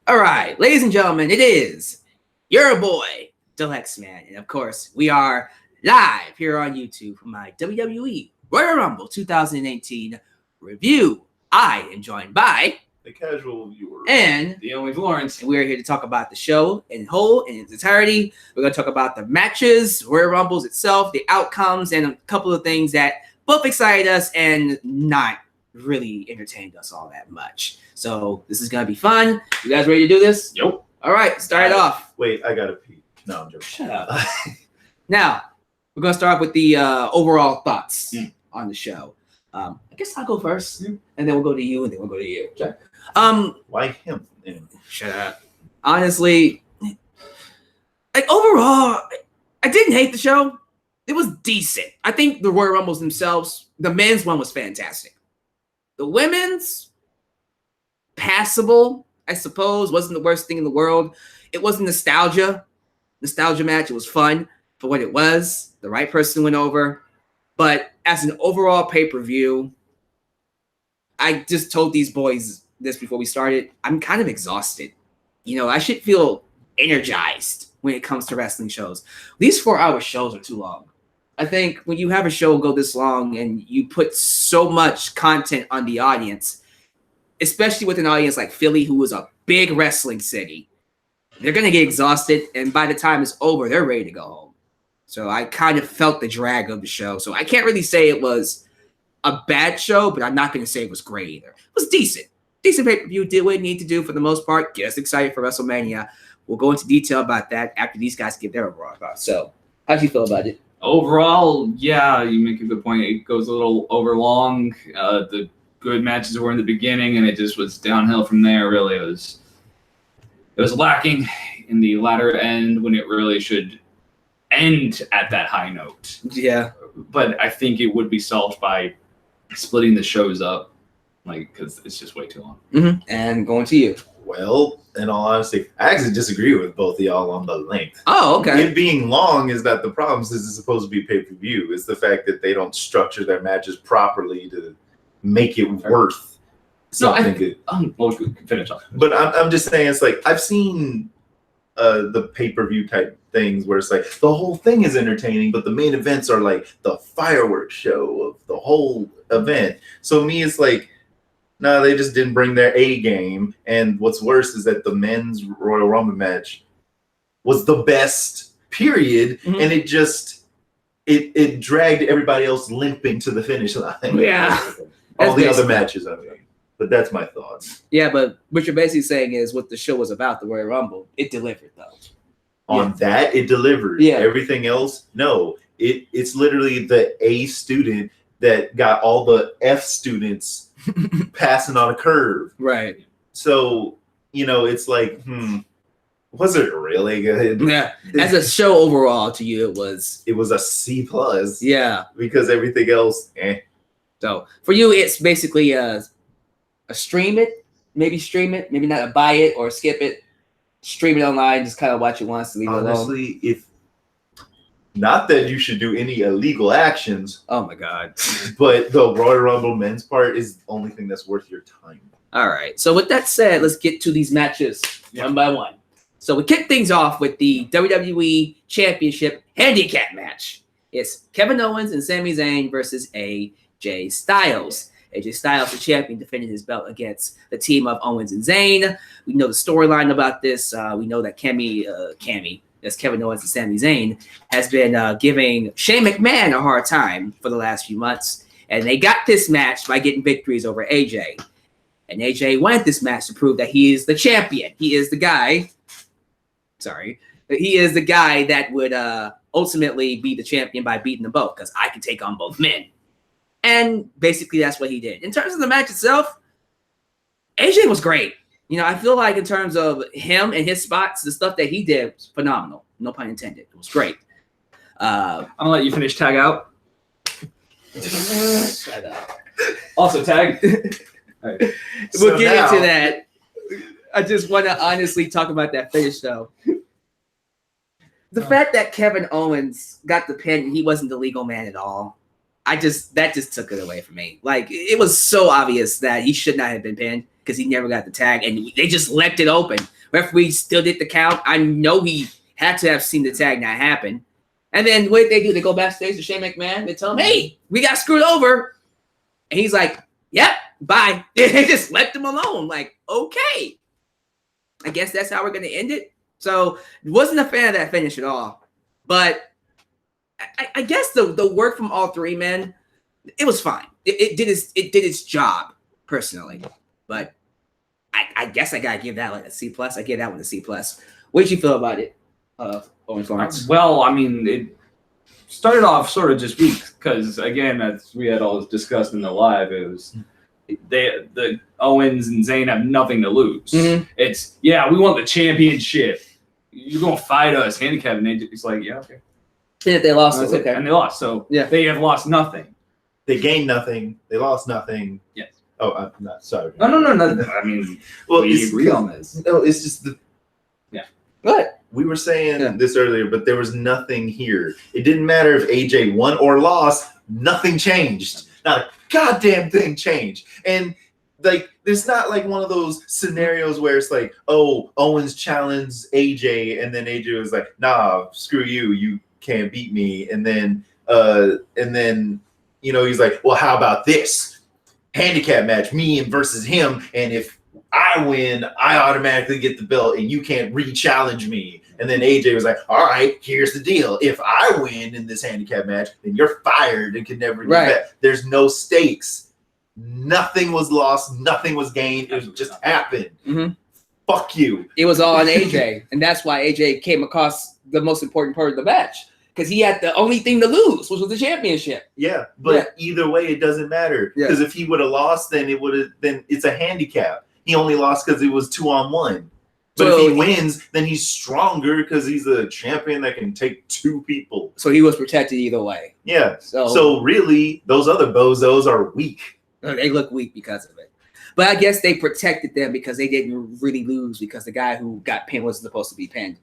All right, ladies and gentlemen, it is your boy, Alyx, man. And of course, we are live here on YouTube for my WWE Royal Rumble 2018 review. I am joined by the casual viewer and the only Florence. And we are here to talk about the show in whole, in its entirety. We're going to talk about the matches, Royal Rumbles itself, the outcomes, and a couple of things that both excited us and not really entertained us all that much. So this is going to be fun. You guys ready to do this? Yep. All right, start it off. Wait, I got to pee. No, I'm joking. Shut up. Now, we're going to start with the overall thoughts on the show. I guess I'll go first, and then we'll go to you, and then we'll go to you. Okay. Why him? Shut up. Honestly, like overall, I didn't hate the show. It was decent. I think the Royal Rumbles themselves, the men's one was fantastic. The women's, passable, I suppose, wasn't the worst thing in the world. It wasn't nostalgia match. It was fun for what it was. The right person went over. But as an overall pay-per-view, I just told these boys this before we started. I'm kind of exhausted. You know, I should feel energized when it comes to wrestling shows. These 4-hour shows are too long. I think when you have a show go this long and you put so much content on the audience, especially with an audience like Philly, who is a big wrestling city, they're going to get exhausted. And by the time it's over, they're ready to go home. So I kind of felt the drag of the show. So I can't really say it was a bad show, but I'm not going to say it was great either. It was decent. Decent pay-per-view, did what it needed to do for the most part. Get us excited for Wrestlemania. We'll go into detail about that after these guys give their overall thoughts. So how do you feel about it? Overall, yeah, you make a good point. It goes a little over long. The good matches were in the beginning, and it just was downhill from there. Really, it was lacking in the latter end when it really should end at that high note. Yeah, but I think it would be solved by splitting the shows up, like, because it's just way too long. Mm-hmm. And going to you. Well, in all honesty, I actually disagree with both of y'all on the length. Oh, okay. It being long is that the problem is it's supposed to be pay-per-view. It's the fact that they don't structure their matches properly to make it worth something. Well, we can finish off. But I'm just saying, it's like, I've seen the pay-per-view type things where it's like the whole thing is entertaining, but the main events are like the fireworks show of the whole event. So me, it's like, no, they just didn't bring their A game. And what's worse is that the men's Royal Rumble match was the best, period. Mm-hmm. And it just, it dragged everybody else limping to the finish line. Yeah. All the other matches, I mean. But that's my thoughts. Yeah, but what you're basically saying is what the show was about, the Royal Rumble, it delivered, though. On that, it delivered. Yeah. Everything else, no. It's literally the A student that got all the F students passing on a curve. Right. So, you know, it's like, was it really good? Yeah. As a show overall to you, it was a C+. Yeah. Because everything else, So for you, it's basically a stream it, maybe not a buy it or skip it. Stream it online, just kind of watch it once to leave it alone. Honestly, not that you should do any illegal actions. Oh my God. But the Royal Rumble men's part is the only thing that's worth your time. All right. So with that said, let's get to these matches one by one. So we kick things off with the WWE Championship handicap match. It's Kevin Owens and Sami Zayn versus AJ Styles. AJ Styles, the champion, defending his belt against the team of Owens and Zayn. We know the storyline about this. We know that Cammy, that's Kevin Owens and Sami Zayn, has been giving Shane McMahon a hard time for the last few months. And they got this match by getting victories over AJ. And AJ wanted this match to prove that he is the champion. He is the guy. He is the guy that would ultimately be the champion by beating them both, because I can take on both men. And basically that's what he did. In terms of the match itself, AJ was great. You know, I feel like in terms of him and his spots, the stuff that he did was phenomenal. No pun intended. It was great. I'll let you finish tag out. Shut up. Also tag. All right. We'll get into that. I just want to honestly talk about that finish, though. The fact that Kevin Owens got the pin and he wasn't the legal man at all, that just took it away from me. Like, it was so obvious that he should not have been pinned. because he never got the tag, and they just left it open. Referee still did the count. I know he had to have seen the tag not happen. And then what did they do? They go backstage to Shane McMahon. They tell him, hey, we got screwed over. And he's like, yep, bye. They just left him alone. Like, okay. I guess that's how we're going to end it. So wasn't a fan of that finish at all. But I guess the work from all three men, it was fine. It did its job, personally. But I guess I got to give that like a C+. I give that one a C+. What did you feel about it? Owen Florence. Well, I mean, it started off sort of just weak because, again, as we had all discussed in the live, it was the Owens and Zayn have nothing to lose. Mm-hmm. It's we want the championship. You're gonna fight us, handicap, and it's like, yeah, okay. And if they lost, That's it's okay. And they lost, so Yeah. they have lost nothing. They gained nothing. They lost nothing. Yes. Oh, I'm not sorry. No. I mean, Well, we it's agree on this. No, it's just What? we were saying this earlier, but there was nothing here. It didn't matter if AJ won or lost. Nothing changed. Not a goddamn thing changed. And like, there's not like one of those scenarios where it's like, oh, Owens challenged AJ, and then AJ was like, nah, screw you, you can't beat me. And then he's like, well, how about this handicap match, me and versus him, and if I win, I automatically get the belt, and you can't re-challenge me. And then AJ was like, all right, here's the deal. If I win in this handicap match, then you're fired and can never get back. There's no stakes. Nothing was lost. Nothing was gained. It just happened. Mm-hmm. Fuck you. It was all on AJ. And that's why AJ came across the most important part of the match. Because he had the only thing to lose, which was the championship. Yeah, but either way, it doesn't matter. Because if he would have lost, then it's a handicap. He only lost because it was 2-on-1. But if he wins, then he's stronger because he's a champion that can take two people. So he was protected either way. Yeah. So really, those other bozos are weak. They look weak because of it. But I guess they protected them because they didn't really lose because the guy who got pinned wasn't supposed to be pinned.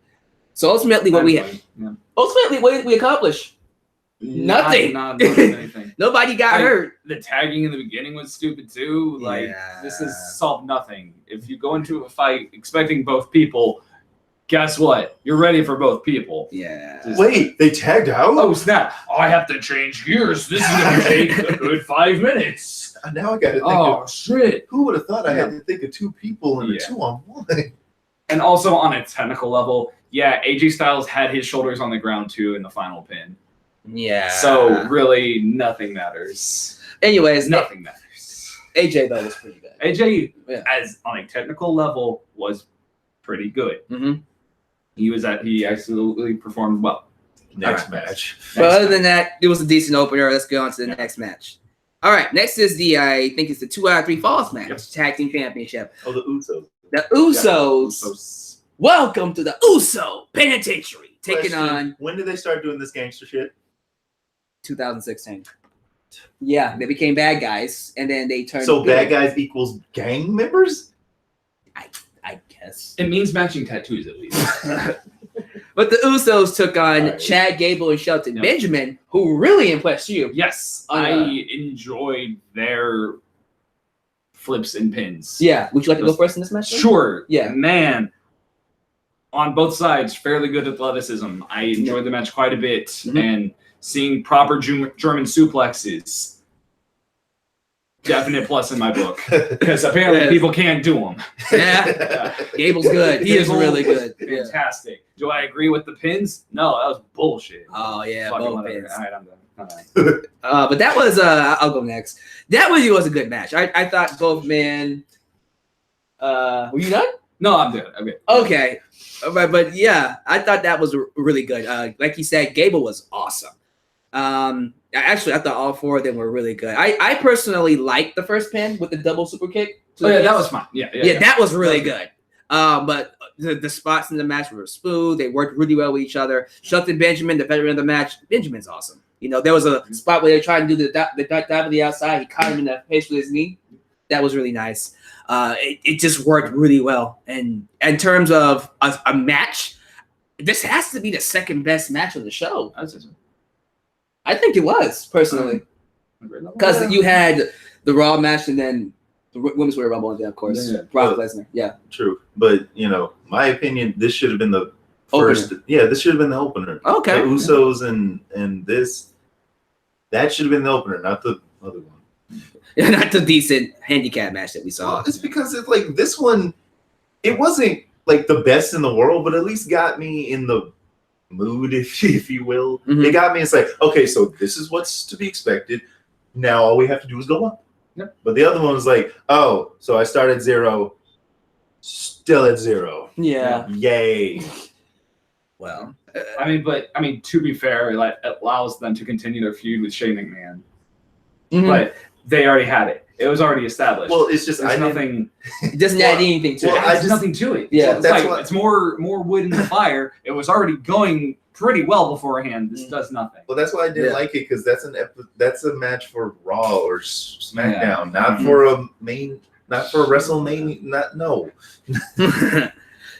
So ultimately, what did we accomplish? Nothing. Not anything. Nobody got hurt. The tagging in the beginning was stupid too. Like, this has solved nothing. If you go into a fight expecting both people, guess what? You're ready for both people. Yeah. Wait, they tagged out? Oh, snap. I have to change gears. This is going to take a good 5 minutes. Now I got to think of shit. Who would have thought I had to think of two people in a 2-on-1? And also on a technical level, AJ Styles had his shoulders on the ground too in the final pin. Yeah. So really, nothing matters. Anyways, nothing matters. AJ though was pretty good. AJ, as on a technical level, was pretty good. Mm-hmm. He absolutely performed well. Next match. But other than that, it was a decent opener. Let's go on to the next match. All right, next is I think it's the 2 out of 3 falls match, tag team championship. Oh, the Usos. The Usos. Welcome to the Uso Penitentiary. Taking on. When did they start doing this gangster shit? 2016. Yeah, they became bad guys, and then they turned. So bad guys equals gang members? I guess it means matching tattoos at least. But the Usos took on Chad Gable and Shelton Benjamin, who really impressed you. Yes, I enjoyed their flips and pins. Yeah, would you like to go first in this match? Sure. Yeah, man. On both sides, fairly good athleticism. I enjoyed the match quite a bit, and seeing proper German suplexes, definite plus in my book, because apparently people can't do them. Yeah, Gable's good. He is really good. Fantastic. Do I agree with the pins? No, that was bullshit. Oh yeah, both pins. All right, I'm done. All right. But that was I'll go next. That really was a good match. I thought both men. Were you done? No, I'm good. I'm good. Okay. But yeah, I thought that was really good. Like you said, Gable was awesome. Actually, I thought all 4 of them were really good. I personally liked the first pin with the double super kick. That was fine. Yeah, that was really good. But the spots in the match were smooth. They worked really well with each other. Shelton Benjamin, the veteran of the match, Benjamin's awesome. You know, there was a spot where they were trying to do the dive to the outside. He caught him in the face with his knee. That was really nice. It just worked really well. And in terms of a match, this has to be the second best match of the show. I think it was, personally. Because you had the Raw match and then the Women's Royal Rumble, and then of course Yeah. Brock Lesnar. Yeah. True, but my opinion, this should have been the first. Opener. Yeah, this should have been the opener. Okay. The Usos and this, that should have been the opener, not the other one. Yeah, not the decent handicap match that we saw. Well, it's because it's like this one, it wasn't like the best in the world, but at least got me in the mood, if you will. Mhm. It got me. It's like, okay, so this is what's to be expected. Now all we have to do is go up. Yep. But the other one was like, oh, so I start at 0, still at 0. Yeah. Yay. Well. I mean, to be fair, it allows them to continue their feud with Shane McMahon. Mhm. But they already had it. It was already established. Well, it's just There's nothing. It doesn't add anything to well, it. There's nothing to it. Yeah, it's that's like what- it's more wood in the fire. It was already going pretty well beforehand. This does nothing. Well, that's why I didn't Yeah. like it, because that's a match for Raw or SmackDown, not Mhm. for a main, not for WrestleMania. No.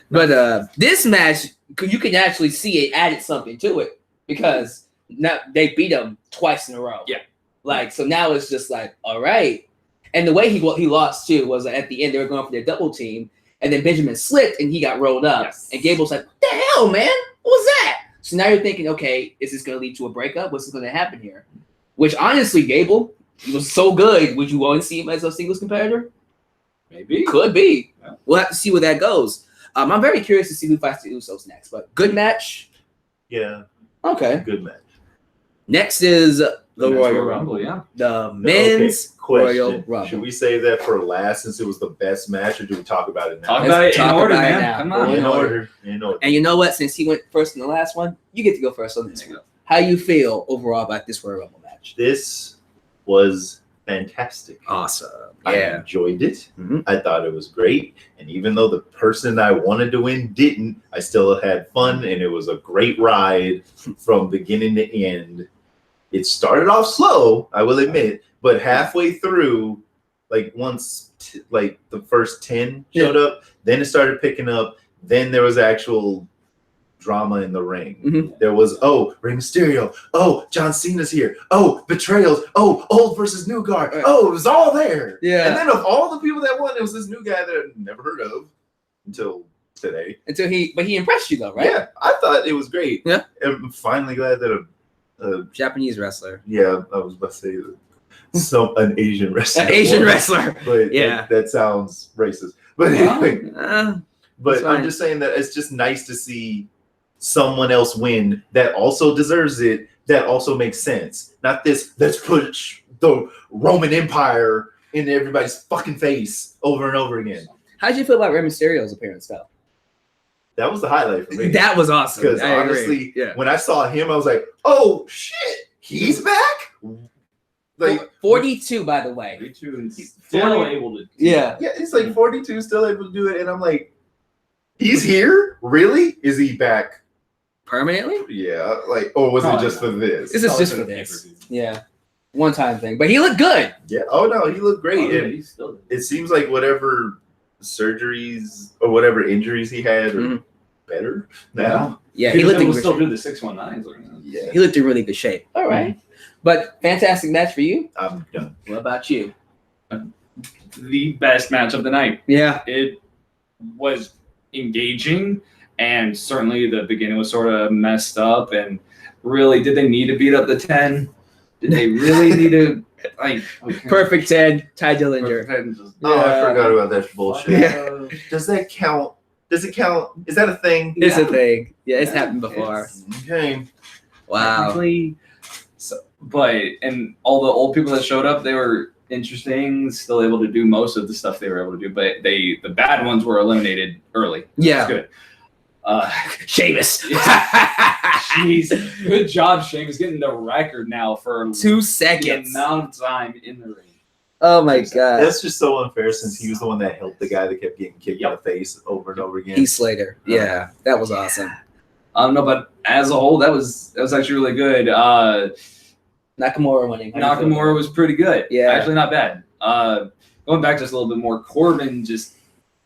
But this match, you can actually see it added something to it because now they beat him twice in a row. Yeah. Like, so now it's just like, all right. And the way he lost too was at the end they were going for their double team, and then Benjamin slipped and he got rolled up. Yes. And Gable's like, "What the hell, man? What was that?" So now you're thinking, okay, is this going to lead to a breakup? What's going to happen here? Which honestly, Gable, he was so good. Would you want to see him as a singles competitor? Maybe. Could be. Yeah. We'll have to see where that goes. I'm very curious to see who fights the Usos next. But good match. Yeah, Okay. good match. Next is the Men's Royal Rumble. yeah. The men's Okay, Royal question. Rumble. Should we save that for last since it was the best match, or do we talk about it now? Talk Let's about it in talk order, about it man. now. Come on. In order. In order. And you know what? Since he went first in the last one, you get to go first on this There you one. How you feel overall about this Royal Rumble match? This was fantastic. Awesome. I Yeah. enjoyed it. Mhm. I thought it was great. And even though the person I wanted to win didn't, I still had fun, and it was a great ride from beginning to end. It started off slow, I will admit, but halfway through, like once like the first 10 showed up, then it started picking up. Then there was actual drama in the ring. Mhm. There was, oh, Rey Mysterio. Oh, John Cena's here. Oh, betrayals. Oh, old versus new guard. Right. Oh, it was all there. Yeah. And then of all the people that won, it was this new guy that I'd never heard of until today. But he impressed you though, right? Yeah, I thought it was great. Yeah. I'm finally glad that Japanese wrestler. I was about to say an Asian wrestler. An Asian won. wrestler. But Yeah. that sounds racist. But Well, anyway, That's but fine. I'm just saying that it's just nice to see someone else win that also deserves it, that also makes sense. Not this, let's push the Roman Empire in everybody's fucking face over and over again. How'd you feel about Rey Mysterio's appearance though? That was the highlight for me. That was awesome. Because I agree. honestly, yeah. when I saw him, I was like, oh shit, he's back? Like, 42, by the way. He's still 40. able to. Yeah. yeah, it's like 42, still able to do it. And I'm like, he's here? Really? Is he back? Permanently? Yeah. Like, or was it Probably just not. for this? This is just for this. Yeah. One time thing. But he looked good. Yeah. Oh no, he looked great. Oh, yeah, And he's still. it seems like whatever surgeries or whatever injuries he had are Mhm. better now. Yeah, he looked in will good still shape. do the 619s. Yeah. He looked in really good shape. All right. But fantastic match for you. I'm done. What about you? The best match of the night. Yeah. It was engaging, and certainly the beginning was sort of messed up. And really, did they need to beat up the 10? Did they really need to like Perfect 10, Ty Dillinger. Oh, I Yeah. forgot about that bullshit. Yeah. Does that count? Does it count? Is that a thing? It's a Yeah. thing. Yeah, it's Yeah, happened before. it's- Okay. Wow. Technically, so, but and all the old people that showed up, they were interesting, still able to do most of the stuff they were able to do, but the bad ones were eliminated early. Yeah. That's good. Sheamus. Jeez, good job, Sheamus, getting the record now for 2 the seconds. amount of time in the ring. Oh my god. That's just so unfair since he was the one that helped the guy that kept getting kicked in the face over and over again. Heath Slater. Yeah, that was awesome. No, but as a whole, that was actually really good. Nakamura winning. Nakamura was pretty good. Yeah. Actually not bad. Going back just a little bit more, Corbin just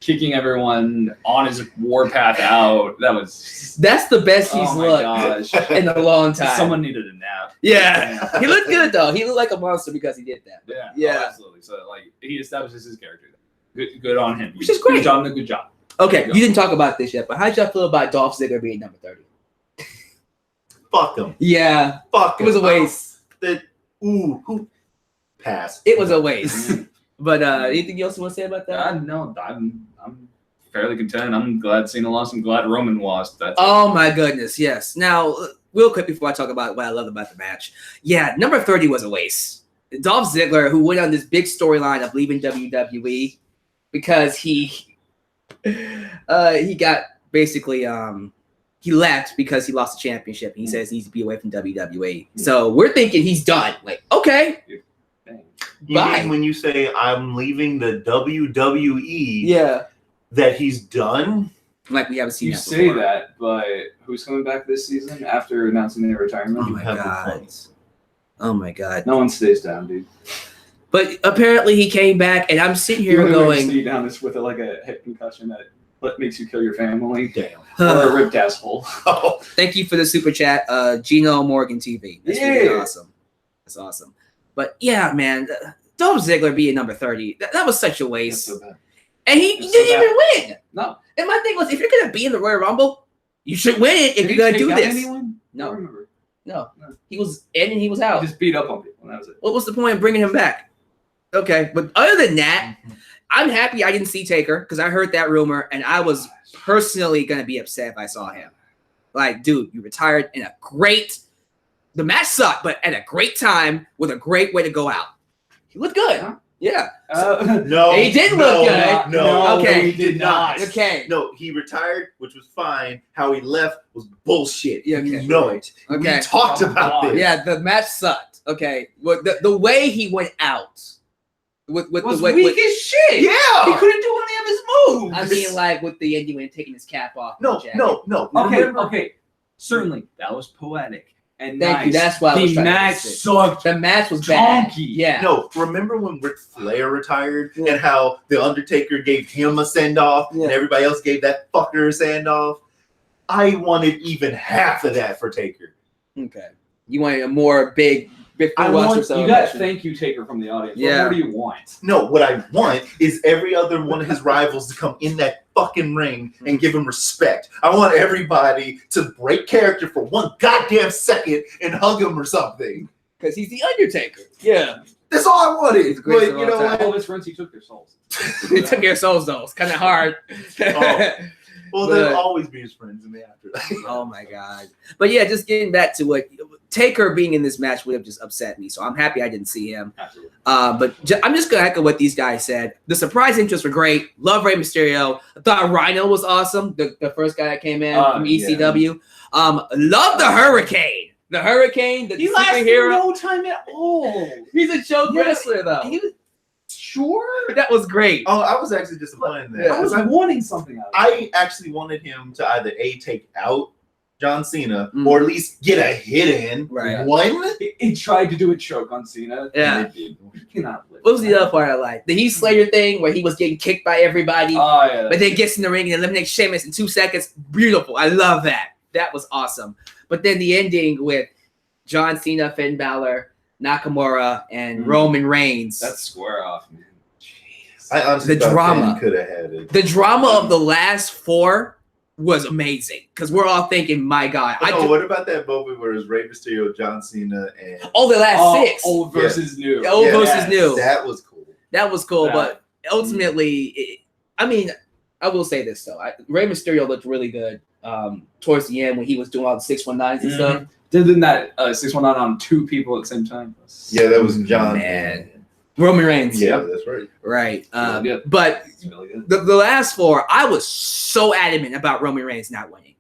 kicking everyone on his warpath out. That's the best he's oh my looked gosh. in a long time. Someone needed a nap. Yeah, he looked good though. He looked like a monster because he did that. Yeah, Yeah. oh, absolutely. So like he establishes his character. Good on him. Which is great. Good job. Okay, you didn't talk about this yet, but how'd y'all feel about Dolph Ziggler being number 30? Fuck him. Yeah, Fuck it him. was a waste. Who pass? It was a waste. But anything else you want to say about that? No, I'm fairly content. I'm glad Cena lost. I'm glad Roman lost. That's Oh my goodness, yes. Now, real quick before I talk about what I love about the match, yeah, number 30 was a waste. Dolph Ziggler, who went on this big storyline of leaving WWE because he got basically he left because he lost the championship. And he says he needs to be away from WWE. So we're thinking he's done. Like, okay, You bye. mean when you say I'm leaving the WWE, Yeah, that he's done? like we haven't seen You that say before. that, but who's coming back this season after announcing their Oh retirement? my have god. complaints. Oh my god. No one stays down, dude. But apparently he came back, and I'm sitting here You going, stay down this with like a head concussion that makes you kill your family. Damn. Or a ripped asshole. Oh, thank you for the super chat, Gino Morgan TV. That's really Yeah. awesome. That's awesome. But yeah, man, Dolph Ziggler being number 30, that was such a That's waste. so bad. And he That's didn't so even win. No. And my thing was, if you're gonna be in the Royal Rumble, you should win it if Did you're gonna he do take out this. Anyone? I No, don't remember. no, No. he was in and he was out. He just beat up on people. And that was it. What was the point of bringing him back? Okay, but other than that, I'm happy I didn't see Taker because I heard that rumor and I was personally gonna be upset if I saw him. Like, dude, you retired in a great. The match sucked, but at a great time with a great way to go out. He looked good. Huh? Yeah. no. He did look good. No, Okay. he did not. Okay. No, he retired, which was fine. How he left was bullshit. Yeah, You okay. know it. Okay. We talked Oh, about God. this. Yeah, the match sucked. Okay. Well, the way he went out with was the way weak as shit. He Yeah. couldn't do any of his moves. I mean, like with the ending when taking his cap off. No. Okay, Remember- okay. Certainly, that was poetic and Thank nice. you. That's why I was The trying to match fix it. sucked. The match was bad. Chonky. Yeah. No, remember when Ric Flair retired Yeah. and how the Undertaker gave him a send off Yeah. and everybody else gave that fucker a send off? I wanted even half of that for Taker. Okay. You wanted a more big I watch want- yourself. You got thank you taker from the audience. Yeah. What more do you want? No, what I want is every other one of his rivals to come in that fucking ring and give him respect. I want everybody to break character for one goddamn second and hug him or something. Because he's the Undertaker. Yeah. That's all I wanted. He's the greatest But of you all know time. what? All his friends, he took their souls. He took your souls though. It's kind of hard. Oh. Well, But- they'll always be his friends in the afterlife. Oh my god! But yeah, just getting back to what Taker being in this match would have just upset me. So I'm happy I didn't see him. Absolutely. I'm just gonna echo what these guys said. The surprise interests were great. Love Rey Mysterio. I thought Rhino was awesome. The first guy that came in from ECW. Love the Hurricane. The Hurricane. The He lasted superhero. no time at all. He's a joke Yeah, wrestler though. He was sure. That was great. Oh, I was actually disappointed in that. Yeah. I was Because wanting something out of it. I actually wanted him to either take out John Cena Mm. or at least get a hit in. Right. One. He tried to do a choke on Cena. Yeah. And it did. He cannot live. What was the other part I liked? The Heath Slater thing where he was getting kicked by everybody. Oh yeah. But then gets in the ring and eliminates Sheamus in 2 seconds. Beautiful. I love that. That was awesome. But then the ending with John Cena, Finn Balor, Nakamura, and Roman Reigns. That's square off, man. Jeez. I honestly The thought drama. Finn could have had it. the drama of the last 4 was amazing because we're all thinking, my God. What about that moment where it was Rey Mysterio, John Cena, and the last 6. Old versus new. Old Yeah, versus new. that was cool. That was cool. Yeah. But ultimately, I will say this, though. Rey Mysterio looked really good towards the end when he was doing all the 619s and stuff. Didn't that 619 on 2 people at the same time? Yeah, that was John. Man. Roman Reigns. Yeah, that's right. Right. really good. But It's really good. the last 4, I was so adamant about Roman Reigns not winning.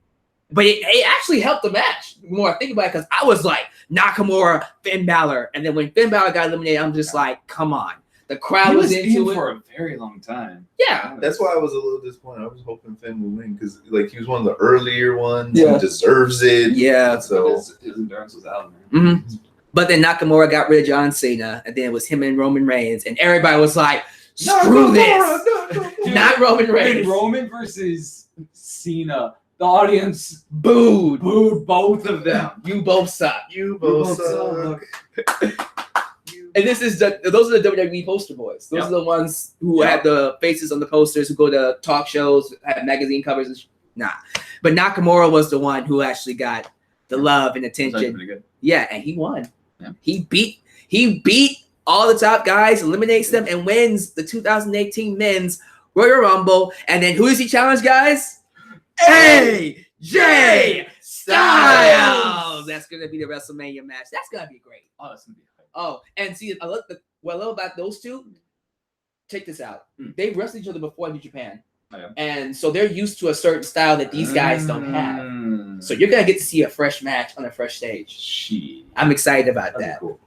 But it actually helped the match the more I think about it because I was like, Nakamura, Finn Balor. And then when Finn Balor got eliminated, I'm just like, come on. The crowd He was was into in it. for a very long time. Yeah. That's why I was a little disappointed. I was hoping Finn would win because he was one of the earlier ones. Yeah. He deserves it. Yeah. So His endurance was out, man. hmm But then Nakamura got rid of John Cena, and then it was him and Roman Reigns, and everybody was like, Screw this. Not Roman Reigns. Roman versus Cena. The audience Booed. booed both of them. You both suck. You both suck. And those are the WWE poster boys. Those are the ones who have the faces on the posters, who go to talk shows, have magazine covers. And nah, but Nakamura was the one who actually got the love and attention. Pretty good. Yeah, and he won. Yeah. He beat all the top guys, eliminates them, and wins the 2018 Men's Royal Rumble. And then who does he challenge, guys? AJ Styles. That's gonna be the WrestleMania match. That's gonna be great. Oh, that's gonna be hype. Oh, and see, what I love about those two, check this out. They wrestled each other before in New Japan. Oh, yeah. And so they're used to a certain style that these guys don't have. So you're going to get to see a fresh match on a fresh stage. I'm excited about that. Cool.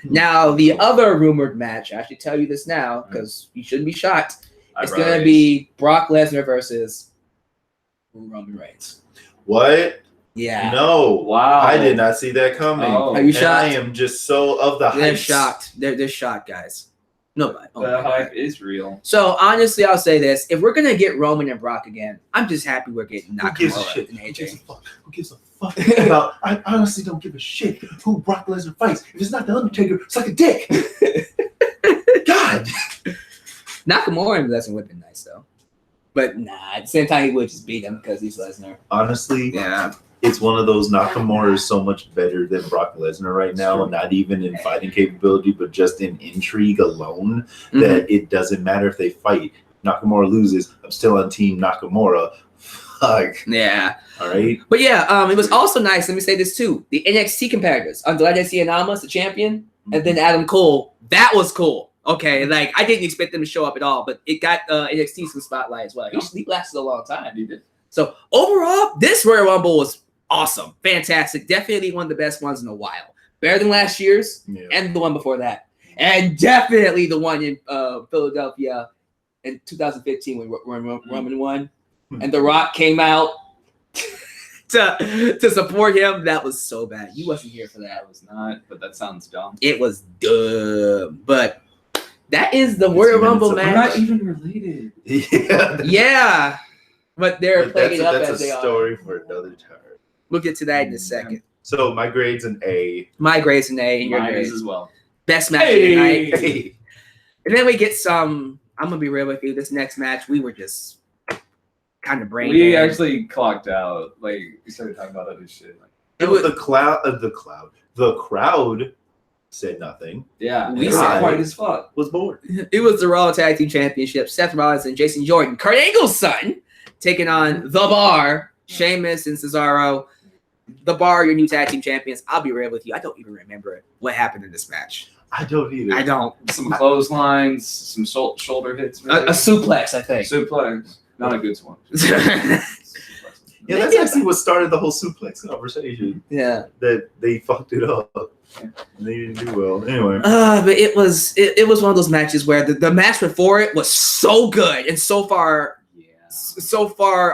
Now, the other rumored match, I should tell you this now because you shouldn't be shocked. It's going to be Brock Lesnar versus Roman Reigns. What? Yeah. No. Wow. I did not see that coming. Oh. Are you And shocked? I am just so of the hype. They're shocked. They're shocked, guys. Nobody. Oh The my hype God. is real. So honestly, I'll say this: if we're gonna get Roman and Brock again, I'm just happy we're getting Who gives a Nakamura shit? and Who gives a AJ. fuck? Who gives a fuck about? I honestly don't give a shit who Brock Lesnar fights. If it's not the Undertaker, it's like a dick. God. Nakamura and Lesnar would have been nice though, but nah. At the same time, he would just beat him because he's Lesnar. Honestly, Yeah. it's one of those. Nakamura is so much better than Brock Lesnar right now, not even in fighting capability, but just in intrigue alone. That it doesn't matter if they fight. Nakamura loses. I'm still on team Nakamura. Fuck. Yeah. All right. But yeah, it was also nice. Let me say this too: the NXT competitors, Andrade Cien, the champion, and then Adam Cole. That was cool. Okay, like I didn't expect them to show up at all, but it got NXT some spotlight as well. He lasted a long time. He did. So overall, this Royal Rumble was awesome, fantastic, definitely one of the best ones in a while. Better than last year's and the one before that, and definitely the one in Philadelphia in 2015 when Roman won, and The Rock came out to support him. That was so bad. You wasn't here for that. That was not, but that sounds dumb. It was dumb, but that is the Royal Rumble We're match. not even related. Yeah. Yeah, but they're But playing it up that's as they a are. story for another time. We'll get to that in a second. So my grade's an A. My grade's an A, and your Mine grade is as well. best match of the night. Hey. And then we get some. I'm gonna be real with you. This next match, we were just kind of brain. We dead. actually clocked out. Like we started talking about other shit. Like, It was the crowd said nothing. yeah, We it said- was quiet as fuck. Was bored. It was the Raw Tag Team Championship. Seth Rollins and Jason Jordan, Kurt Angle's son, taking on The Bar, Sheamus and Cesaro. The Bar, your new tag team champions. I'll be real with you. I don't even remember what happened in this match. I don't either. I don't. Some clotheslines, some shoulder hits. A suplex, I think. suplex, not a good one. Yeah, that's actually what started the whole suplex conversation. Yeah. That they fucked it up. And they didn't do well. Anyway. But it was one of those matches where the match before it was so good and so far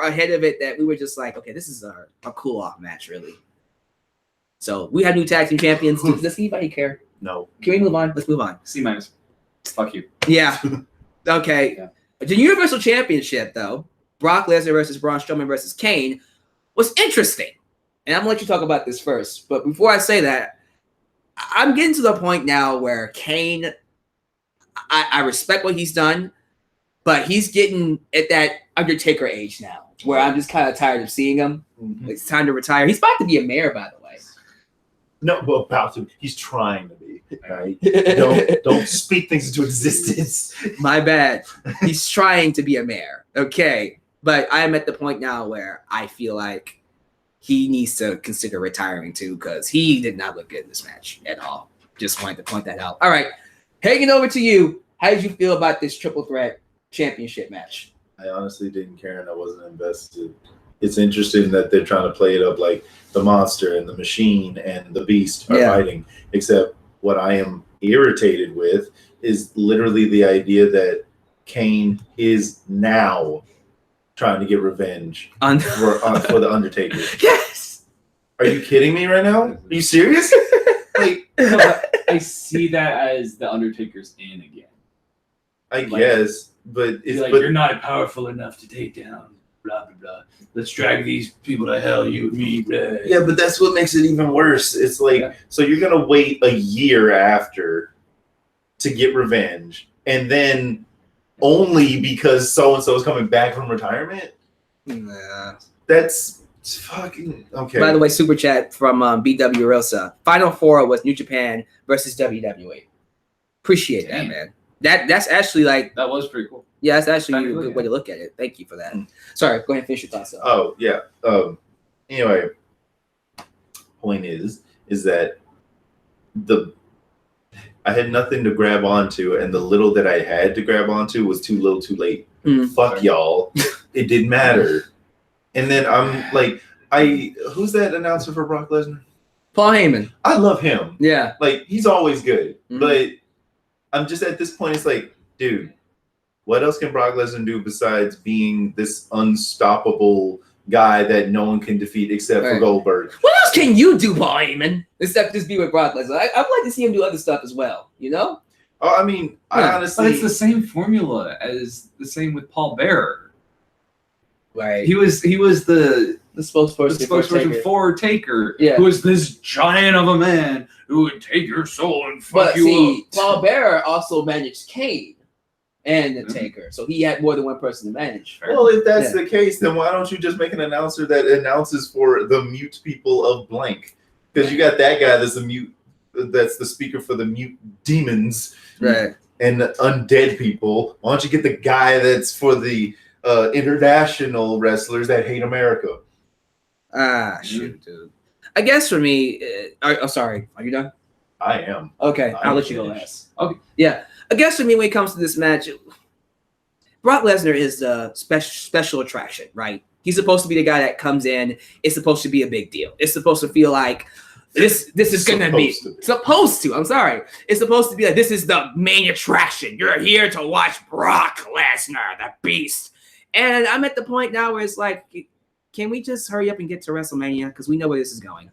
ahead of it that we were just like, okay, this is a cool off match, really. So we have new tag team champions. Does anybody care? No. Can we move on? Let's move on. C-. Fuck you. Yeah. Okay. Yeah. The Universal Championship, though, Brock Lesnar versus Braun Strowman versus Kane, was interesting. And I'm gonna let you talk about this first. But before I say that, I'm getting to the point now where Kane, I respect what he's done, but he's getting at that Undertaker age now, where I'm just kind of tired of seeing him. Mhm. It's time to retire. He's about to be a mayor, by the way. No, well, about to. He's trying to be. Right? Don't speak things into existence. My bad. He's trying to be a mayor. Okay. But I'm at the point now where I feel like he needs to consider retiring too, because he did not look good in this match at all. Just wanted to point that out. All right. Hanging over to you. How did you feel about this triple threat championship match? I honestly didn't care and I wasn't invested. It's interesting that they're trying to play it up like the monster and the machine and the beast are fighting, except what I am irritated with is literally the idea that Kane is now trying to get revenge for the Undertaker. Yes. Are you kidding me right now? Are you serious? Like, No, but I see that as the Undertaker's in again. I guess, but He's it's like, but you're not powerful enough to take down. Blah blah blah. Let's drag these people to hell. You and me. Blah. yeah, but that's what makes it even worse. It's like so you're gonna wait a year after to get revenge, and then only because so and so is coming back from retirement. Nah. That's fucking okay. By the way, super chat from BW Rosa. Final four was New Japan versus WWE. Appreciate that, man. That's actually like That was pretty cool. yeah, that's actually a good way to look at it. Thank you for that. Sorry, go ahead and finish your thoughts. Oh yeah. Anyway, point is that I had nothing to grab onto, and the little that I had to grab onto was too little, too late. Fuck y'all. It didn't matter. And then I'm like, who's that announcer for Brock Lesnar? Paul Heyman. I love him. Yeah. Like he's always good, but I'm just at this point. It's like, dude, what else can Brock Lesnar do besides being this unstoppable guy that no one can defeat except for Goldberg? What else can you do, Paul Heyman, except just be with Brock Lesnar? I'd like to see him do other stuff as well. You know? Oh, I mean, I honestly, but it's the same formula as the same with Paul Bearer. Right. He was the spokesperson for Taker. Yeah. Who was this giant of a man who would take your soul and fuck But you see, up. Paul Bearer also managed Kane and the Taker, so he had more than one person to manage. well, if that's the case, then why don't you just make an announcer that announces for the mute people of blank? Because you got that guy that's the mute, that's the speaker for the mute demons, right? And undead people. Why don't you get the guy that's for the international wrestlers that hate America? Shoot, dude. I guess for me, sorry. Are you done? I am. Okay, I'll I'm let you go finished. last. Okay, yeah. I guess for me, when it comes to this match, Brock Lesnar is the special attraction, right? He's supposed to be the guy that comes in. It's supposed to be a big deal. It's supposed to feel like this is going to be supposed to. I'm sorry. It's supposed to be like this is the main attraction. You're here to watch Brock Lesnar, the Beast. And I'm at the point now where it's like, can we just hurry up and get to WrestleMania? Because we know where this is going.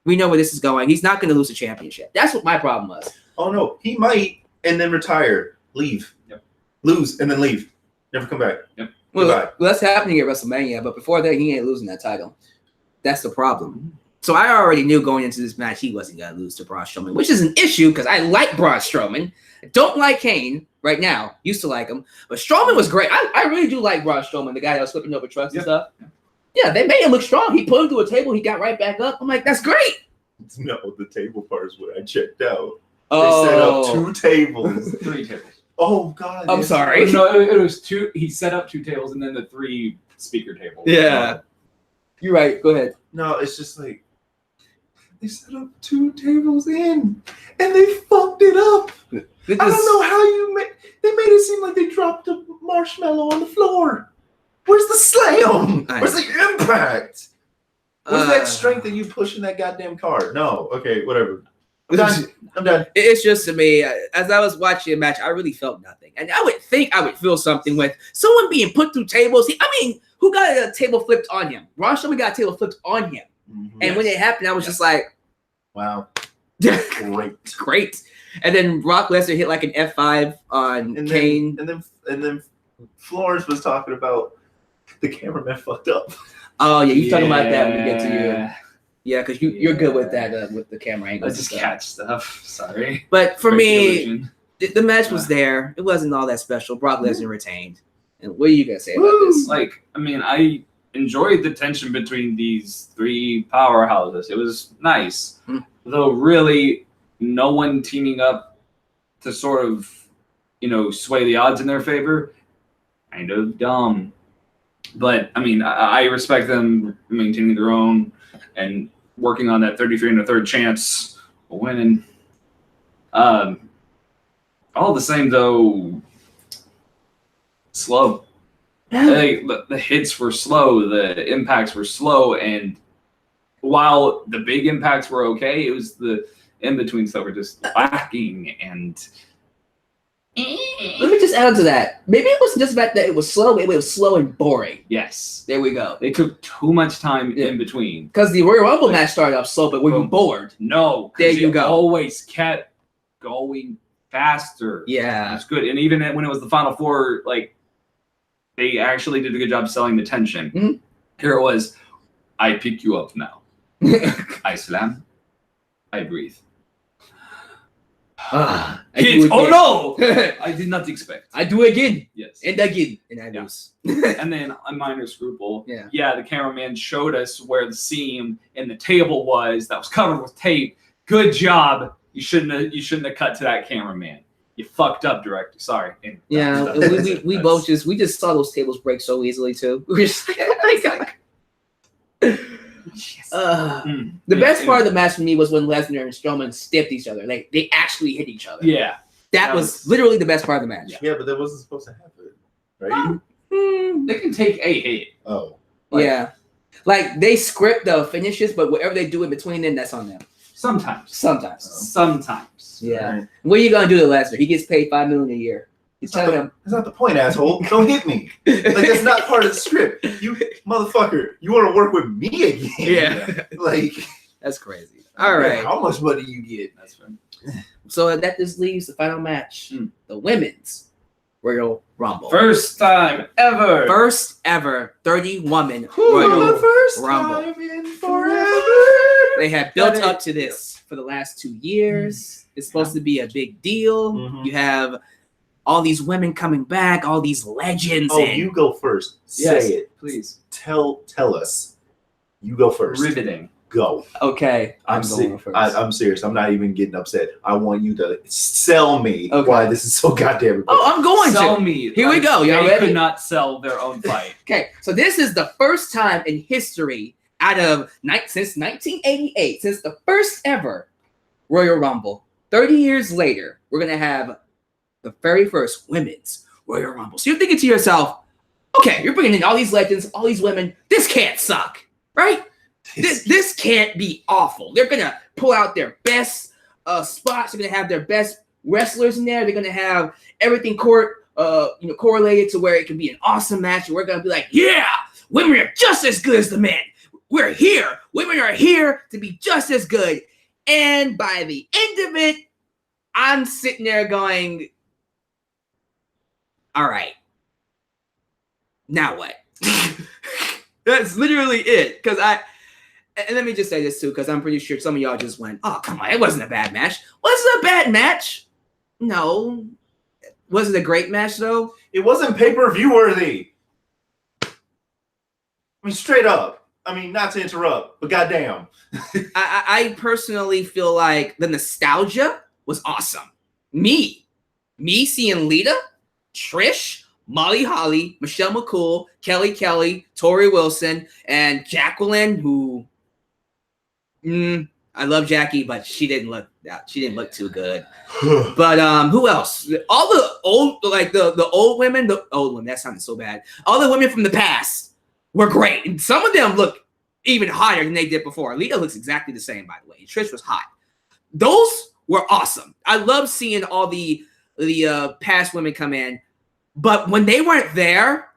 We know where this is going. He's not going to lose the championship. That's what my problem was. Oh, no. He might and then retire. Leave. Yep. Lose and then leave. Never come back. Yep. Well, that's happening at WrestleMania. But before that, he ain't losing that title. That's the problem. So I already knew going into this match he wasn't going to lose to Braun Strowman, which is an issue because I like Braun Strowman. I don't like Kane right now. Used to like him. But Strowman was great. I really do like Braun Strowman, the guy that was flipping over trucks and stuff. Yeah, they made him look strong. He put him through a table. He got right back up. I'm like, that's great. No, the table part is what I checked out. Oh. They set up 2 tables. 3 tables. Oh, God. I'm sorry. No, it was 2. He set up 2 tables and then the 3 speaker tables. Yeah. You're right. Go ahead. No, it's just like they set up 2 tables in and they fucked it up. I don't know how they made it seem like they dropped a marshmallow on the floor. Where's the slam? Where's the impact? Where's that strength that you push in that goddamn car? No. Okay, whatever. I'm done. It's just to me, as I was watching a match, I really felt nothing. And I would think I would feel something with someone being put through tables. Who got a table flipped on him? Braun Strowman got a table flipped on him. Mm-hmm. And when it happened, I was just like, wow. Great. And then Brock Lesnar hit like an F5 on Kane. And then Florence was talking about the cameraman fucked up. Oh, yeah. You're talking about that when we get to you. Yeah, because you're good with that, with the camera angles. I just catch stuff. Sorry. But for me, the match was there. It wasn't all that special. Brock Lesnar retained. And what are you going to say about this? I enjoyed the tension between these 3 powerhouses. It was nice. Though really, no one teaming up to sort of, sway the odds in their favor. Kind of dumb. But, I respect them maintaining their own and working on that 33 and a third chance of winning. All the same, though, slow. The hits were slow. The impacts were slow. And while the big impacts were okay, it was the in-between stuff were just lacking. And let me just add to that. Maybe it wasn't just about that it was slow. It was slow and boring. Yes. There we go. They took too much time in between. Because the Royal Rumble match started off slow, but we were bored. No. There you go. Always kept going faster. Yeah. It's good. And even when it was the Final Four, like, they actually did a good job selling the tension. Mhm. Here it was, I pick you up now. I slam. I breathe. Hit. Oh no! I did not expect. I do again. Yes. And again. And I lose. And then a minor scruple. Yeah. The cameraman showed us where the seam in the table was that was covered with tape. Good job. You shouldn't have cut to that cameraman. You fucked up, director. Sorry. And Yeah, we both just saw those tables break so easily too. We were just like, oh my god. The best part of the match for me was when Lesnar and Strowman stiffed each other. Like they actually hit each other. Yeah. That was literally the best part of the match. Yeah, but that wasn't supposed to happen, right? They can take a hit. Oh. Yeah. Like they script the finishes, but whatever they do in between them, that's on them. Sometimes. Yeah. Right. What are you gonna do to Lesnar? He gets paid $5 million a year. He's telling him. That's not the point, asshole. Don't hit me. Like that's not part of the script. You motherfucker. You want to work with me again? Yeah. Like That's crazy. All right. How much money you get? That's fine. So that just leaves the final match, the women's Royal Rumble. First time ever. First ever 30-woman Royal Rumble. Time in forever. They have built up to this for the last 2 years. It's supposed to be a big deal. Mhm. You have all these women coming back, all these legends. Oh, and you go first. Yes, Say it. please. Tell us. You go first. Riveting. Go. Okay, I'm I'm going first. I'm serious. I'm not even getting upset. I want you to sell me Okay. why this is so goddamn important. Oh, I'm going Sell to. me. Here we go. Y'all They ready? could not sell their own fight. Okay, so this is the first time in history since 1988, since the first ever Royal Rumble. 30 years later, we're going to have the very first women's Royal Rumble. So you're thinking to yourself, okay, you're bringing in all these legends, all these women. This can't suck, right? This can't be awful. They're going to pull out their best spots. They're going to have their best wrestlers in there. They're going to have everything correlated to where it can be an awesome match. And we're going to be like, yeah, women are just as good as the men. We're here. Women are here to be just as good. And by the end of it, I'm sitting there going, all right, now what? That's literally it. And let me just say this too, because I'm pretty sure some of y'all just went, oh, come on, it wasn't a bad match. Was it a bad match? No. Was it a great match, though? It wasn't pay-per-view worthy. I mean, straight up. I mean, not to interrupt, but goddamn. I personally feel like the nostalgia was awesome. Me seeing Lita, Trish, Molly Holly, Michelle McCool, Kelly, Tori Wilson, and Jacqueline, who I love Jackie, but she didn't look too good. But who else? All the old the old women, that sounded so bad. All the women from the past were great. And some of them look even hotter than they did before. Lita looks exactly the same, by the way. Trish was hot. Those were awesome. I love seeing all the past women come in. But when they weren't there,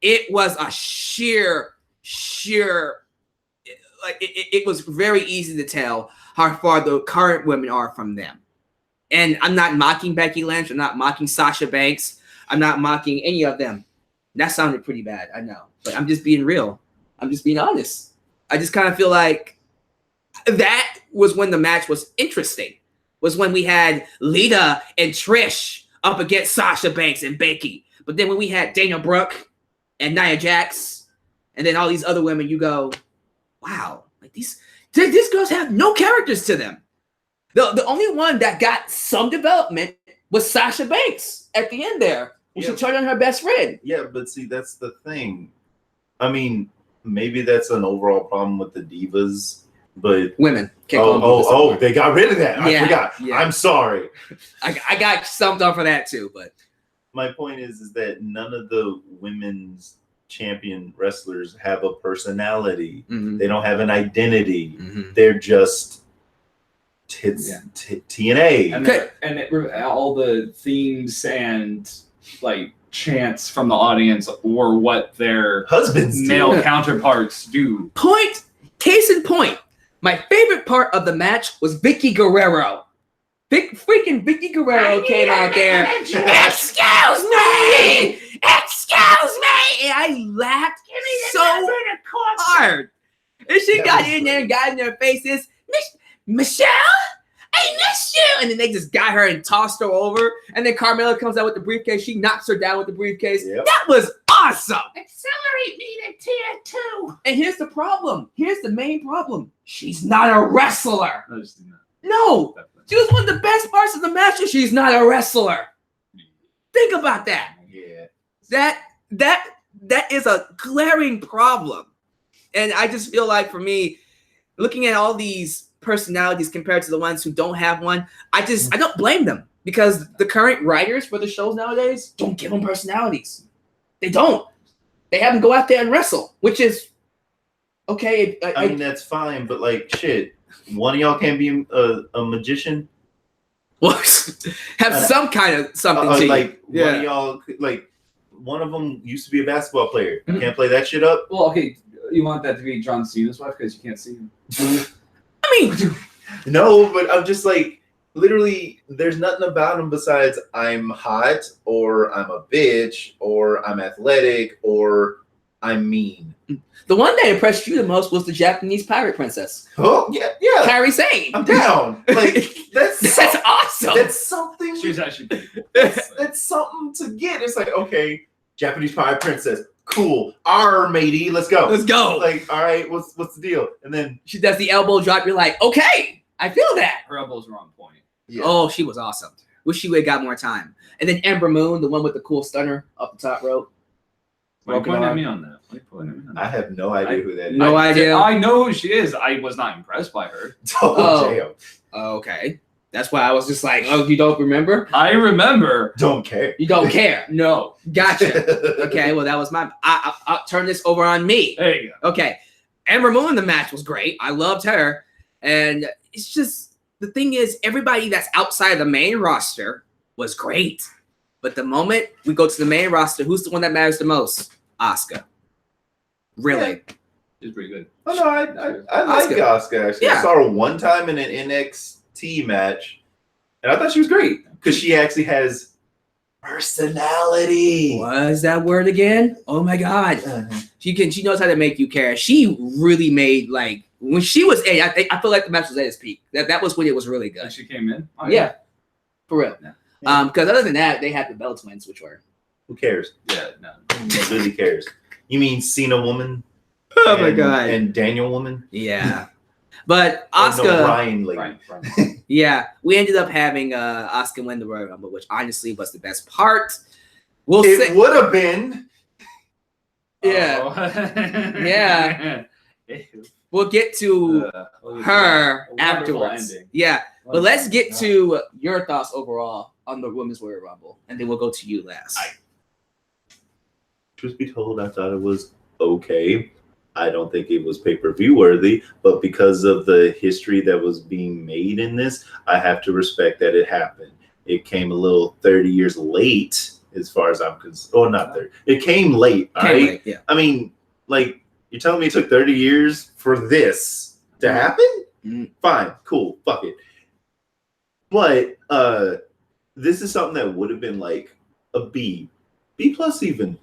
it was a sheer it was very easy to tell how far the current women are from them. And I'm not mocking Becky Lynch. I'm not mocking Sasha Banks. I'm not mocking any of them. That sounded pretty bad, I know. But I'm just being real. I'm just being honest. I just kind of feel like that was when the match was interesting. Was when we had Lita and Trish up against Sasha Banks and Becky. But then when we had Dana Brooke and Nia Jax, and then all these other women, you go, wow, like these girls have no characters to them. The only one that got some development was Sasha Banks at the end there. She turned on her best friend. Yeah, but see, that's the thing. I mean, maybe that's an overall problem with the divas, but women. They got rid of that. Yeah, I forgot. yeah. I'm sorry. I got stumped on for that too, but my point is that none of the women's champion wrestlers have a personality. Mm-hmm. They don't have an identity. Mm-hmm. They're just TNA. And all the themes and like chants from the audience were what their Husbands male counterparts do. Case in point, my favorite part of the match was Vicky Guerrero. freaking Vicky Guerrero came out there. Excuse me! Excuse me! And I laughed so hard. And she got in there and got in their faces. Michelle? I miss you! And then they just got her and tossed her over. And then Carmella comes out with the briefcase. She knocks her down with the briefcase. Yep. That was awesome. Accelerate me to tier 2. And here's the problem. Here's the main problem. She's not a wrestler. No, just not. No. She was one of the best parts of the match, and she's not a wrestler. Think about that. Yeah. That is a glaring problem. And I just feel like, for me, looking at all these personalities compared to the ones who don't have one, I don't blame them, because the current writers for the shows nowadays don't give them personalities. They don't. They have them go out there and wrestle, which is okay. I mean, that's fine, but like, shit, one of y'all can't be a magician. Well, have some kind of something to like you. one of y'all, like one of them used to be a basketball player. You can't play that shit up. Well, okay, you want that to be John Cena's wife because you can't see him. I mean, No, but I'm just like, literally, there's nothing about him besides I'm hot, or I'm a bitch, or I'm athletic, or I'm mean. the one that impressed you the most was the Japanese pirate princess, Oh yeah, Kairi Sane. I'm down. Like that's awesome. That's something. She was actually pretty cool. That's something to get. It's like, okay, Japanese pirate princess, cool. Our matey, let's go. Let's go. Like, all right, what's the deal? And then She does the elbow drop. You're like, okay, I feel that. Her elbows were on point. yeah. Oh, she was awesome. Wish she would have got more time. And then Ember Moon, the one with the cool stunner up the top rope. Why are you Broken pointing at arm. me on that? Why are you pointing at me on I that? have no idea who that is. No idea. I know who she is. I was not impressed by her. Oh, damn. Okay. That's why I was just like, oh, you don't remember? I remember. Don't care. You don't care. No. Gotcha. Okay, well, that was my... I'll turn this over on me. There you go. Okay. Ember Moon in the match was great. I loved her. And it's just... The thing is, everybody that's outside the main roster was great. But the moment we go to the main roster, who's the one that matters the most? Asuka. Really? She's pretty good. Oh no, I like Asuka. Asuka. Actually, Yeah. I saw her one time in an NXT match, and I thought she was great because she actually has personality. What is that word again? Oh my God. She knows how to make you care. She really made, like, when she was in, I feel like the match was at its peak. That was when it was really And good. she came in. Oh, Yeah. For real. Yeah. Because other than that, they had the Bell Twins, which were... Who cares? Yeah. No. Who really cares? You mean Cena woman? Oh my and- God. And Daniel woman? Yeah. But Oh, Asuka... no, Ryan lady. Right. Yeah, we ended up having Asuka win the Royal Rumble, which honestly was the best part. We'll It say, would have been. yeah, Oh. Yeah. we'll get to her a wonderful afterwards. ending. Yeah, but let's get Oh. to your thoughts overall on the Women's Royal Rumble, and then we'll go to you last. Truth be told, I thought it was okay. I don't think it was pay-per-view worthy, but because of the history that was being made in this, I have to respect that it happened. It came a little 30 years late, as far as I'm concerned. Oh, not 30. It came late, all Can't right? wait, yeah. I mean, like, you're telling me it took 30 years for this to happen? Mhm. Fine, cool, fuck it. But this is something that would have been like a B plus even.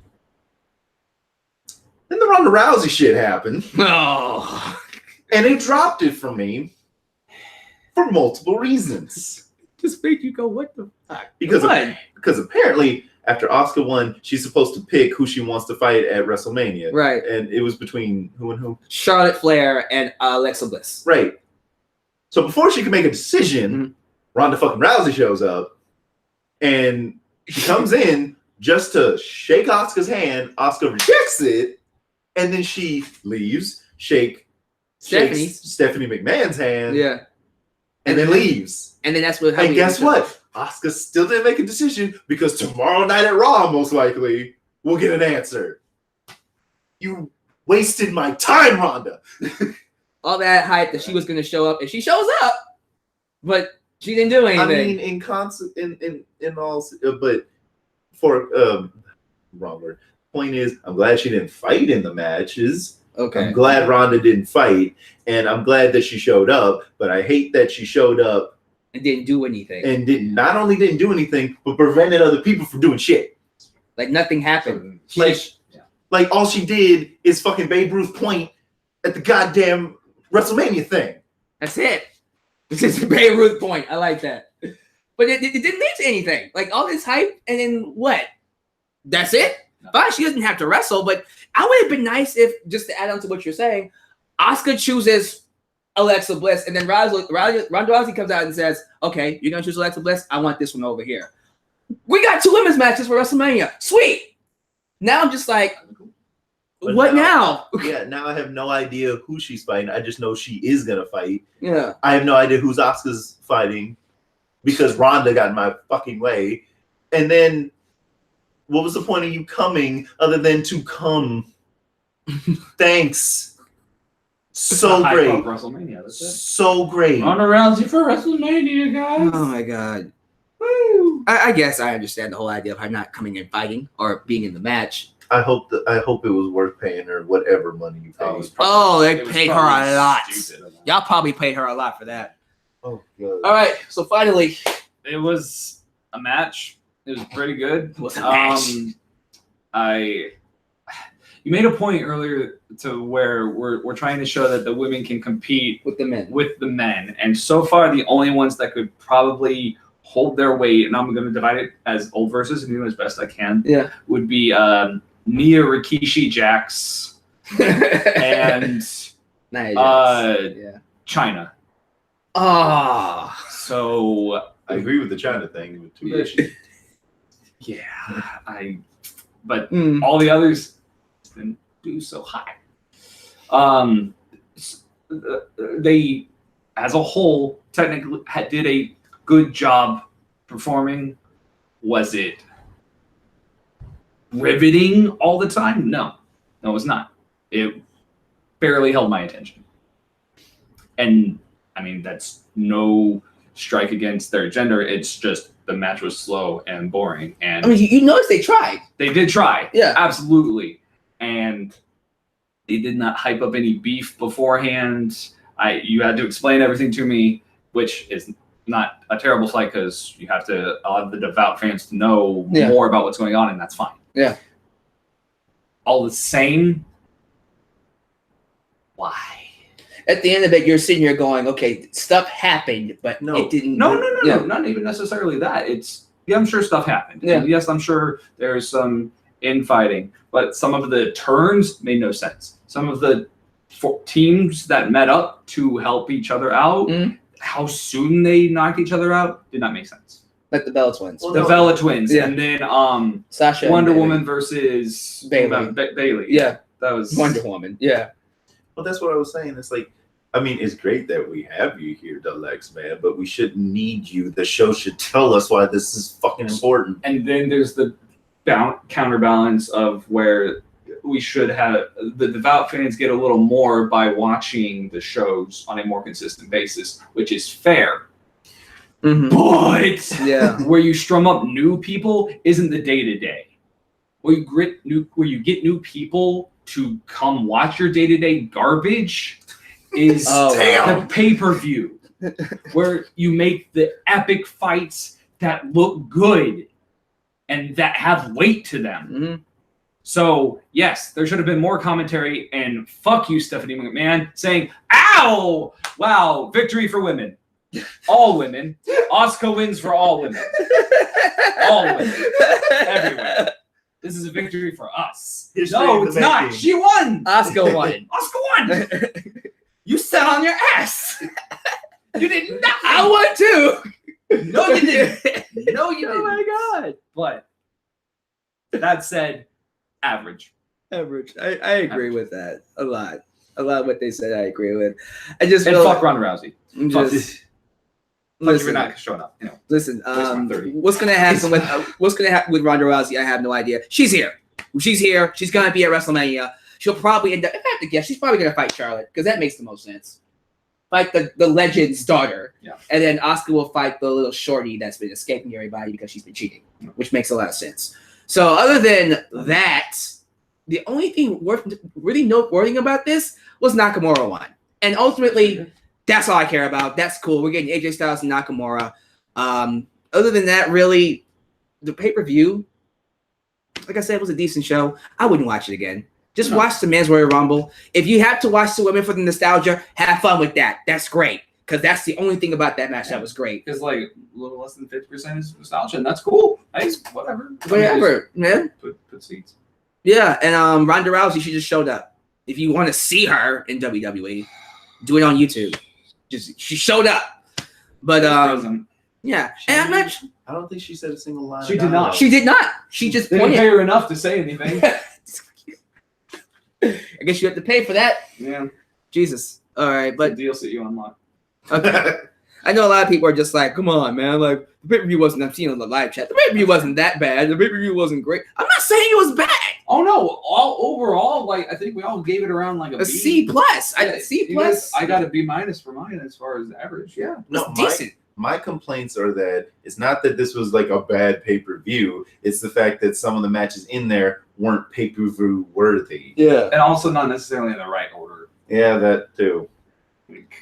Then the Ronda Rousey shit happened, Oh, and it dropped it for me for multiple reasons. just made you go, what the fuck? Because What? because apparently after Asuka won, she's supposed to pick who she wants to fight at WrestleMania. Right. And it was between who and who? Charlotte Flair and Alexa Bliss. Right. So before she could make a decision, Ronda fucking Rousey shows up, and she comes in just to shake Asuka's hand. Asuka rejects it, and then she leaves, shakes Stephanie McMahon's hand, Yeah. and then leaves. And then that's what... And guess what? Asuka still didn't make a decision because tomorrow night at Raw, most likely, we'll get an answer. You wasted my time, Ronda. All that hype that she was going to show up, and she shows up, but she didn't do anything. I mean, in all, but for wrong word. Point is, I'm glad she didn't fight in the matches. okay. I'm glad Ronda didn't fight, and I'm glad that she showed up. But I hate that she showed up and didn't do anything. And not only didn't do anything, but prevented other people from doing shit. Like nothing happened. Like all she did is fucking Babe Ruth point at the goddamn WrestleMania thing. That's it. This is the Babe Ruth point. I like that. But it didn't lead to anything. Like all this hype, and then what? That's it? No. Fine, she doesn't have to wrestle, but I would have been nice if, just to add on to what you're saying, Asuka chooses Alexa Bliss, and then Ronda Rousey comes out and says, okay, you're going to choose Alexa Bliss? I want this one over here. We got 2 women's matches for WrestleMania. Sweet. Now I'm just like, but what now? Yeah, now I have no idea who she's fighting. I just know she is going to fight. Yeah. I have no idea who's Asuka's fighting because Ronda got in my fucking way. And then what was the point of you coming other than to come? Thanks. So great. WrestleMania. That's it. So great. Ronda Rousey for WrestleMania, guys. Oh my God. Woo. I guess I understand the whole idea of her not coming and fighting or being in the match. I hope it was worth paying her whatever money you paid. They paid her a lot. Y'all probably paid her a lot for that. Oh God. All right, so finally, It was a match. It was pretty good. it was a match. You made a point earlier to where we're trying to show that the women can compete with the men. with the men, and so far the only ones that could probably hold their weight, and I'm going to divide it as old versus new as best I can. Yeah. Would be Nia Rikishi Jax and Yeah. China. Ah. So I agree with the China thing with two Yeah. issues. yeah, but Mm. all the others didn't do so high. They, as a whole, technically did a good job performing. Was it riveting all the time? No, it was not. It barely held my attention. And I mean, that's no strike against their gender. It's just the match was slow and boring. And I mean, you notice they tried. they did try. Yeah. Absolutely. And they did not hype up any beef beforehand. You had to explain everything to me, which is not a terrible fight because you have to allow the devout fans to know more about what's going on, and that's fine. Yeah. All the same, why? At the end of it, you're sitting here going, okay, stuff happened, but it didn't. No, Yeah. not even necessarily that. It's, I'm sure stuff happened. Yeah. And yes, I'm sure there's some infighting, but some of the turns made no sense. Some of the teams that met up to help each other out, how soon they knocked each other out did not make sense. Like the Bella Twins. The Bella Twins, Yeah. and then Sasha Wonder and Woman versus Bayley. Bayley. Yeah. That was Wonder Woman. Yeah. Well, that's what I was saying. It's like, I mean, it's great that we have you here, Alyx, man, but we shouldn't need you. The show should tell us why this is fucking important. And then there's the counterbalance of where we should have the devout fans get a little more by watching the shows on a more consistent basis, which is fair. Mm-hmm. But Yeah. where you strum up new people isn't the day-to-day. Where you get new people to come watch your day-to-day garbage is the pay-per-view, where you make the epic fights that look good and that have weight to them. Mm-hmm. So, yes, there should have been more commentary, and fuck you, Stephanie McMahon, saying, ow, wow, victory for women. All women. Asuka wins for all women. All women. Everywhere. This is a victory for us. No, it's not. She won. Asuka won. Asuka won. You sat on your ass. You did not. I won too. No, you didn't. No, you didn't. Oh my God. But that said, average. Average. I agree with that a lot. A lot of what they said I agree with. I just And feel fuck Ronda Rousey. fuck you for not showing up. You know. Listen, my 30. what's gonna happen with Ronda Rousey? I have no idea. She's here. She's here. She's gonna be at WrestleMania. She'll probably end up. If I have to guess, she's probably gonna fight Charlotte because that makes the most sense. Fight the legend's daughter, and then Asuka will fight the little shorty that's been escaping everybody because she's been cheating, which makes a lot of sense. So other than that, the only thing worth really noteworthy about this was Nakamura won, and ultimately That's all I care about. That's cool. We're getting AJ Styles and Nakamura. Other than that, really, the pay-per-view, like I said, it was a decent show. I wouldn't watch it again. Just watch the Men's Royal Rumble. If you have to watch the women for the nostalgia, have fun with that. That's great. Because that's the only thing about that match that was great. Because like a little less than 50% is nostalgia, and that's cool. Nice, whatever. Whatever, man. Put seats. Yeah, and Ronda Rousey, she just showed up. If you want to see her in WWE, do it on YouTube. She showed up. But yeah, and I'm not. I don't think she said a single line. She did not. She did not. She just They didn't pointed. pay her enough to say anything. I guess you have to pay for that. Yeah. Jesus. All right, but The DLC you unlock. okay. I know a lot of people are just like, come on, man. Like, the pay-per-view wasn't, I'm seeing on the live chat, the pay-per-view wasn't that bad. The pay-per-view wasn't great. I'm not saying it was bad. Oh, no. All overall, like, I think we all gave it around like A B. C plus. C plus. I got a B minus for mine as far as average. Yeah. No, It's decent. My complaints are that it's not that this was like a bad pay-per-view. It's the fact that some of the matches in there weren't pay-per-view worthy. Yeah. And also not necessarily in the right order. Yeah, that too. Like,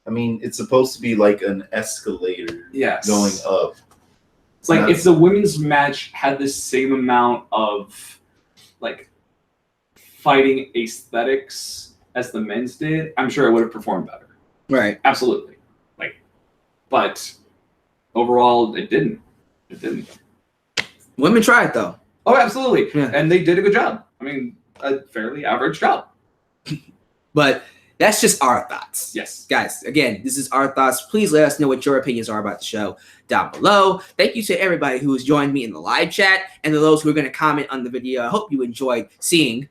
I mean, it's supposed to be like an escalator yes. going up. It's like not- if the women's match had the same amount of like fighting aesthetics as the men's did, I'm sure it would have performed better. Right. Absolutely. But overall, it didn't. It didn't. Women tried, though. Oh, absolutely. Yeah. And they did a good job. I mean, a fairly average job. But that's just our thoughts. Yes. Guys, again, this is our thoughts. Please let us know what your opinions are about the show down below. Thank you to everybody who has joined me in the live chat and to those who are going to comment on the video. I hope you enjoyed seeing.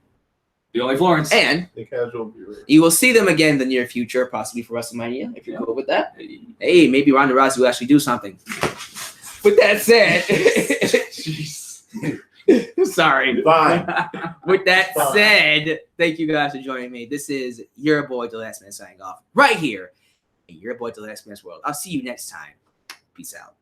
The only Florence. And the casual viewer. you will see them again in the near future, possibly for Wrestlemania, if you're cool with that. Hey, maybe Ronda Rousey will actually do something. With that said, sorry. Fine. With that Fine. said, thank you guys for joining me. This is your boy, The Last Man, signing off right here in your boy, The Last Man's World. I'll see you next time. Peace out.